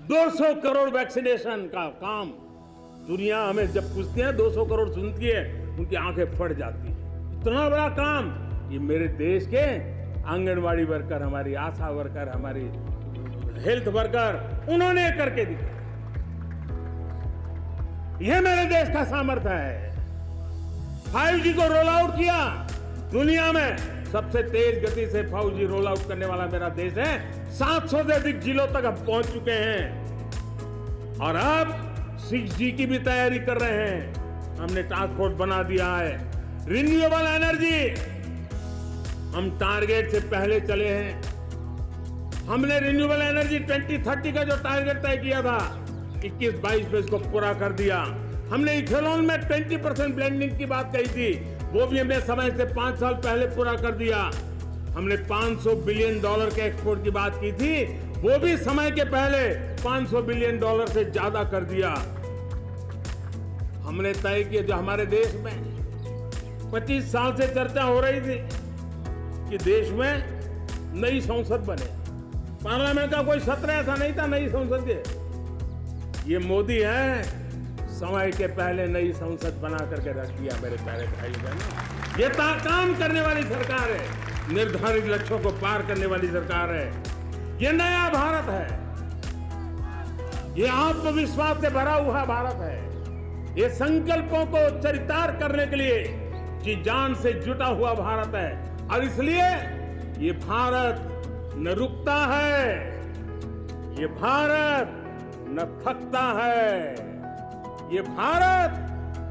200 crore vaccination का काम, दुनिया हमें जब पूछती है 200 करोड़ सुनती है, उनकी आंखें फट जाती है। इतना बड़ा काम ये मेरे देश के आंगनवाड़ी वर्कर, हमारी आशा वर्कर, हमारी हेल्थ वर्कर, उन्होंने करके दिखाया। ये मेरे देश का सामर्थ्य है। 5G को रोल आउट किया, दुनिया में सबसे तेज गति से 5G रोल आउट करने वाला मेरा देश है। 700 से अधिक जिलों तक अब पहुंच चुके हैं और अब 6G की भी तैयारी कर रहे हैं। हमने टास्क फोर्स बना दिया है। रिन्यूएबल एनर्जी, हम टारगेट से पहले चले हैं। हमने रिन्यूएबल एनर्जी 2030 का जो टारगेट तय किया था 21-22 में इसको पूरा कर दिया। हमने इथेनॉल में 20% ब्लेंडिंग की बात कही थी, वो भी हमने समय से 5 साल पहले पूरा कर दिया। हमने $500 बिलियन के एक्सपोर्ट की बात की थी, वो भी समय के पहले $500 बिलियन से ज्यादा कर दिया। हमने तय किया, जो हमारे देश में 25 साल से चर्चा हो रही थी कि देश में नई संसद बने, पार्लियामेंट का कोई सत्र ऐसा नहीं था नई संसद के। ये मोदी है, समय के पहले नई संसद बना करके रख दिया। मेरे प्यारे भाई बहनों, ये काम करने वाली सरकार है, निर्धारित लक्ष्यों को पार करने वाली सरकार है। ये नया भारत है, ये आत्मविश्वास से भरा हुआ भारत है। ये संकल्पों को चरितार्थ करने के लिए जी जान से जुटा हुआ भारत है। और इसलिए ये भारत न रुकता है, ये भारत न थकता है, ये भारत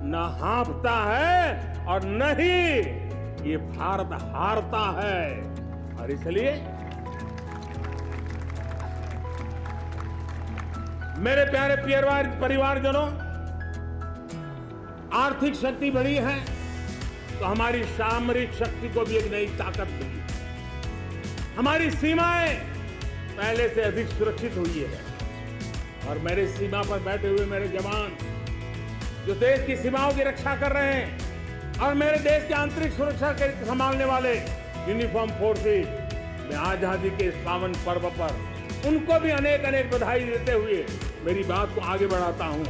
न हाँफता है और न ही ये भारत हारता है। और इसलिए मेरे प्यारे परिवारजनों, आर्थिक शक्ति बढ़ी है तो हमारी सामरिक शक्ति को भी एक नई ताकत मिली। हमारी सीमाएं पहले से अधिक सुरक्षित हुई है और मेरे सीमा पर बैठे हुए मेरे जवान जो देश की सीमाओं की रक्षा कर रहे हैं और मेरे देश की आंतरिक सुरक्षा के संभालने वाले यूनिफॉर्म फोर्सेस, मैं आजादी के इस पावन पर्व पर उनको भी अनेक अनेक बधाई देते हुए मेरी बात को आगे बढ़ाता हूं।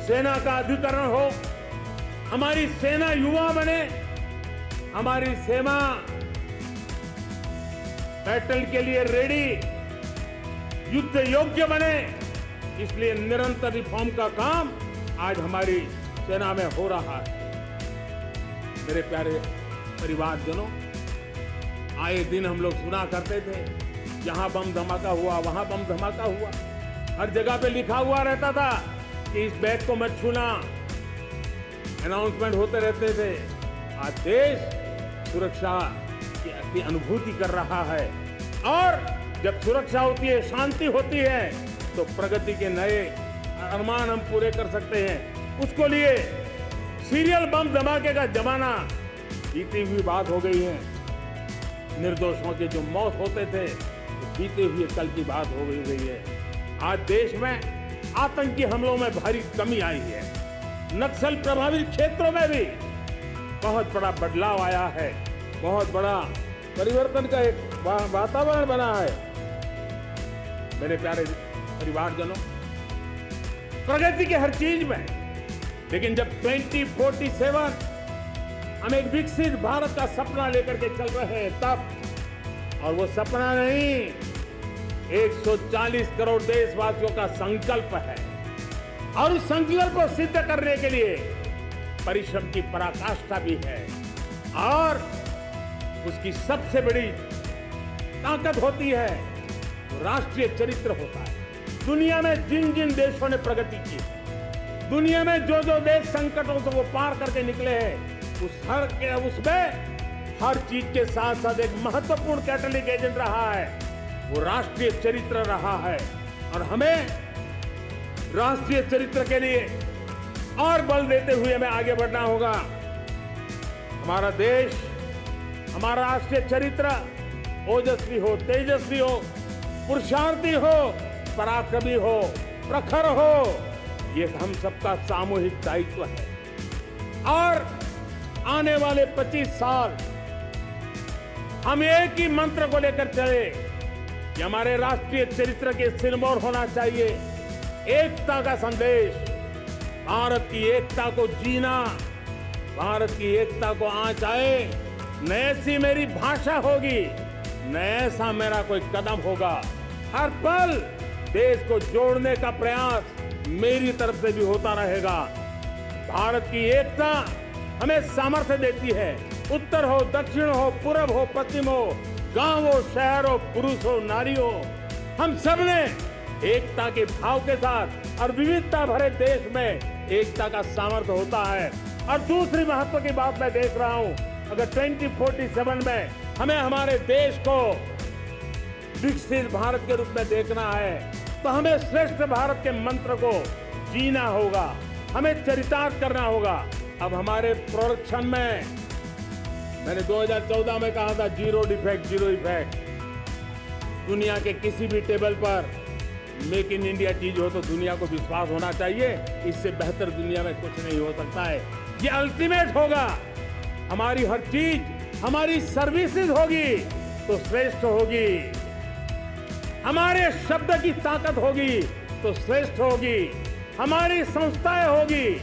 सेना का अधिकरण हो, हमारी सेना युवा बने, हमारी सेना बैटल के लिए रेडी, युद्ध योग्य बने। इसलिए निरंतर रिफॉर्म का काम आज हमारी सेना में हो रहा है। मेरे प्यारे परिवारजनों, आए दिन हम लोग सुना करते थे, यहां बम धमाका हुआ, वहां बम धमाका हुआ, हर जगह पे लिखा हुआ रहता था कि इस बैग को मत छूना, अनाउंसमेंट होते रहते थे। आज देश सुरक्षा की अनुभूति कर रहा है और जब सुरक्षा होती है, शांति होती है, तो प्रगति के नए अरमान हम पूरे कर सकते हैं। उसको लिए सीरियल बम धमाके का जमाना बीती हुई बात हो गई है। निर्दोषों के जो मौत होते थे तो बीते हुए कल की बात हो गई है। आज देश में आतंकी हमलों में भारी कमी आई है। नक्सल प्रभावित क्षेत्रों में भी बहुत बड़ा बदलाव आया है, बहुत बड़ा परिवर्तन का एक वातावरण बना है। मेरे प्यारे परिवारजनों, प्रगति के हर चीज में, लेकिन जब 2047 हम एक विकसित भारत का सपना लेकर के चल रहे हैं तब, और वो सपना नहीं, 140 करोड़ देशवासियों का संकल्प है और उस संकल्प को सिद्ध करने के लिए परिश्रम की पराकाष्ठा भी है। और उसकी सबसे बड़ी ताकत होती है तो राष्ट्रीय चरित्र होता है। दुनिया में जिन जिन देशों ने प्रगति की, दुनिया में जो जो देश संकटों से वो पार करके निकले हैं, उसमें हर चीज के साथ साथ एक महत्वपूर्ण कैटलिक एजेंट रहा है, वो राष्ट्रीय चरित्र रहा है। और हमें राष्ट्रीय चरित्र के लिए और बल देते हुए हमें आगे बढ़ना होगा। हमारा देश, हमारा राष्ट्रीय चरित्र ओजस्वी हो, तेजस्वी हो, पुरुषार्थी हो, पराक्रमी हो, प्रखर हो, ये हम सबका सामूहिक दायित्व है। और आने वाले 25 साल हम एक ही मंत्र को लेकर चले ये हमारे राष्ट्रीय चरित्र के सिरमौर होना चाहिए। एकता का संदेश, भारत की एकता को जीना, भारत की एकता को आंच आए, न ऐसी मेरी भाषा होगी, न ऐसा मेरा कोई कदम होगा। हर पल देश को जोड़ने का प्रयास मेरी तरफ से भी होता रहेगा। भारत की एकता हमें सामर्थ्य देती है। उत्तर हो, दक्षिण हो, पूर्व हो, पश्चिम हो, गांव हो, शहर हो, पुरुष हो, नारी हो, हम सब ने एकता के भाव के साथ और विविधता भरे देश में एकता का सामर्थ्य होता है। और दूसरी महत्व की बात मैं देख रहा हूं, अगर 2047 में हमें हमारे देश को विकसित भारत के रूप में देखना है तो हमें श्रेष्ठ भारत के मंत्र को जीना होगा, हमें चरितार्थ करना होगा। अब हमारे प्रोडक्शन में मैंने 2014 में कहा था जीरो डिफेक्ट, जीरो इफेक्ट। दुनिया के किसी भी टेबल पर मेक इन इंडिया चीज हो तो दुनिया को विश्वास होना चाहिए, इससे बेहतर दुनिया में कुछ नहीं हो सकता है। ये अल्टीमेट होगा। हमारी हर चीज, हमारी सर्विसेज होगी तो श्रेष्ठ होगी, हमारे शब्द की ताकत होगी तो श्रेष्ठ होगी, हमारी संस्थाएं होगी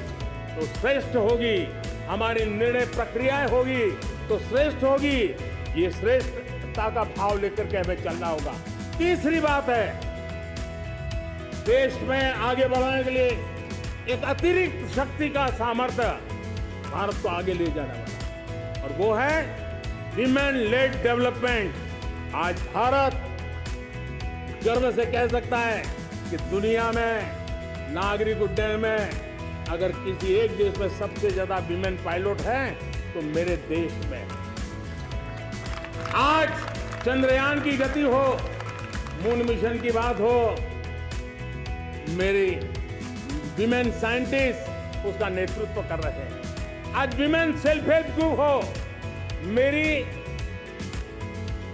तो श्रेष्ठ होगी, हमारी निर्णय प्रक्रियाएं होगी तो श्रेष्ठ होगी। ये श्रेष्ठता का भाव लेकर के हमें चलना होगा। तीसरी बात है, देश में आगे बढ़ाने के लिए एक अतिरिक्त शक्ति का सामर्थ्य भारत को आगे ले जाने वाला, और वो है विमेन लेड डेवलपमेंट। आज भारत गर्व से कह सकता है कि दुनिया में नागरिक उड्डयन में अगर किसी एक देश में सबसे ज्यादा विमेन पायलट हैं तो मेरे देश में। आज चंद्रयान की गति हो, मून मिशन की बात हो, मेरी विमेन साइंटिस्ट उसका नेतृत्व कर रहे हैं। आज विमेन सेल्फ हेल्प ग्रुप हो, मेरी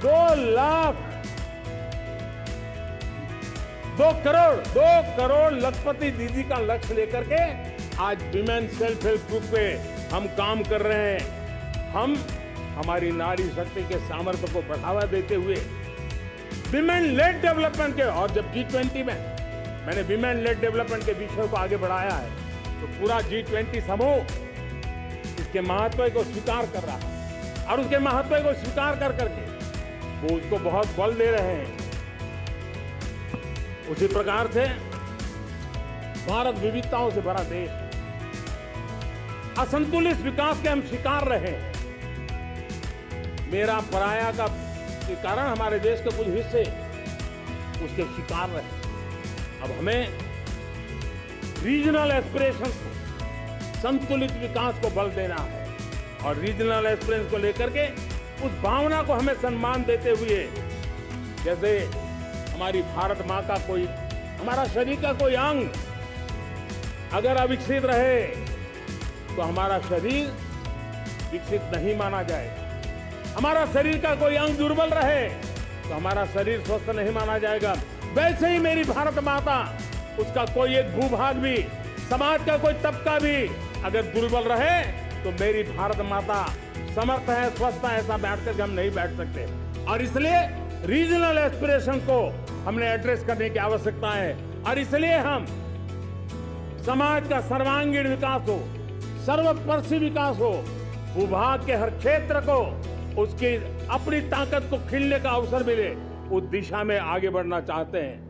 2 करोड़ लखपति दीदी का लक्ष्य लेकर के आज विमेन सेल्फ हेल्प ग्रुप पे हम काम कर रहे हैं। हम हमारी नारी शक्ति के सामर्थ्य को बढ़ावा देते हुए विमेन लेड डेवलपमेंट के, और जब G20 में मैंने विमेन लेड डेवलपमेंट के विषय को आगे बढ़ाया है तो पूरा G20 समूह इसके महत्व को स्वीकार कर रहा है, और उसके महत्व को स्वीकार कर करके वो उसको बहुत बल दे रहे हैं। उसी प्रकार से भारत विविधताओं से भरा देश, असंतुलित विकास के हम शिकार रहे हैं। मेरा पराया का के कारण हमारे देश के कुछ हिस्से उसके शिकार रहे। अब हमें रीजनल एस्पिरेशंस को, संतुलित विकास को बल देना है, और रीजनल एस्पिरेशंस को लेकर के उस भावना को हमें सम्मान देते हुए, जैसे हमारी भारत माँ का कोई, हमारा शरीर का कोई अंग अगर अविकसित रहे तो हमारा शरीर विकसित नहीं माना जाएगा। हमारा शरीर का कोई अंग दुर्बल रहे तो हमारा शरीर स्वस्थ नहीं माना जाएगा। वैसे ही मेरी भारत माता, उसका कोई एक भूभाग भी, समाज का कोई तबका भी अगर दुर्बल रहे तो मेरी भारत माता समर्थ है, स्वस्थ है, ऐसा बैठ कर हम नहीं बैठ सकते। और इसलिए रीजनल एस्पिरेशन को हमने एड्रेस करने की आवश्यकता है, और इसलिए हम समाज का सर्वांगीण विकास हो, सर्वस्पर्शी विकास हो, भूभाग के हर क्षेत्र को उसकी अपनी ताकत को खिलने का अवसर मिले, उस दिशा में आगे बढ़ना चाहते हैं।